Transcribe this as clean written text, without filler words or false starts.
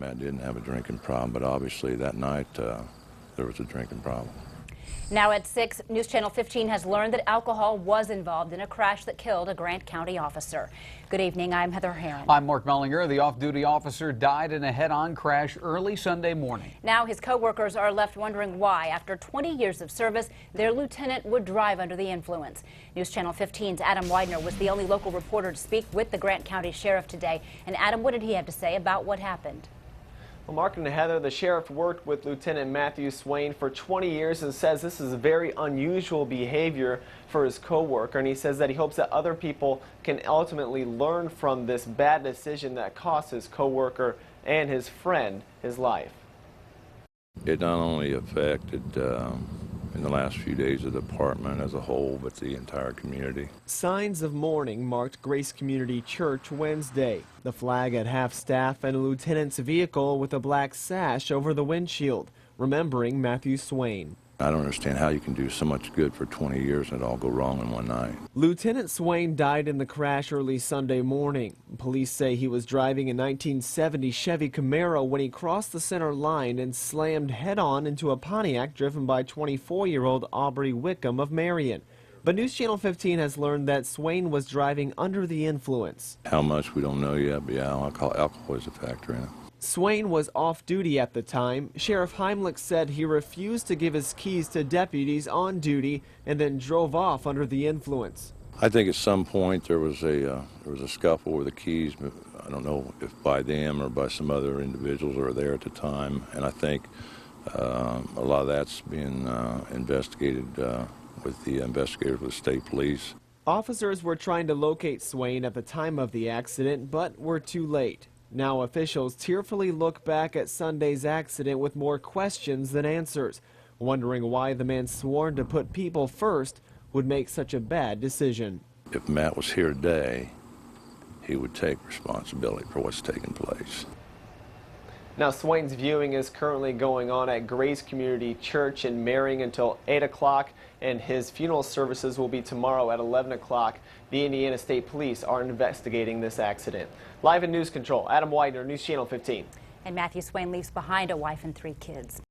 Matt didn't have a drinking problem, but obviously that night there was a drinking problem. Now at 6, News Channel 15 has learned that alcohol was involved in a crash that killed a Grant County officer. Good evening, I'm Heather Herron. I'm Mark Mellinger. The off-duty officer died in a head-on crash early Sunday morning. Now his co-workers are left wondering why, after 20 years of service, their lieutenant would drive under the influence. News Channel 15's Adam Widener was the only local reporter to speak with the Grant County Sheriff today. And Adam, what did he have to say about what happened? Well, Mark and Heather, the sheriff worked with Lieutenant Matthew Swain for 20 years and says this is very unusual behavior for his co-worker, and he says that he hopes that other people can ultimately learn from this bad decision that cost his co-worker and his friend his life. It not only affected in the last few days of the department as a whole, but the entire community. Signs of mourning marked Grace Community Church Wednesday. The flag at half-staff and a lieutenant's vehicle with a black sash over the windshield, remembering Matthew Swain. I don't understand how you can do so much good for 20 years and it all go wrong in one night. Lieutenant Swain died in the crash early Sunday morning. Police say he was driving a 1970 Chevy Camaro when he crossed the center line and slammed head-on into a Pontiac driven by 24-year-old Aubrey Wickham of Marion. But News Channel 15 has learned that Swain was driving under the influence. How much we don't know yet, but yeah, alcohol is a factor in it. Swain was off-duty at the time. Sheriff Himelick said he refused to give his keys to deputies on duty and then drove off under the influence. I think at some point there was a scuffle with the keys. But I don't know if by them or by some other individuals who were there at the time, and I think a lot of that's being investigated with the investigators with state police. Officers were trying to locate Swain at the time of the accident, but were too late. Now officials tearfully look back at Sunday's accident with more questions than answers, wondering why the man sworn to put people first would make such a bad decision. If Matt was here today, he would take responsibility for what's taken place. Now, Swain's viewing is currently going on at Grace Community Church in Marion until 8 o'clock, and his funeral services will be tomorrow at 11 o'clock. The Indiana State Police are investigating this accident. Live in News Control, Adam Widener, News Channel 15. And Matthew Swain leaves behind a wife and 3 kids.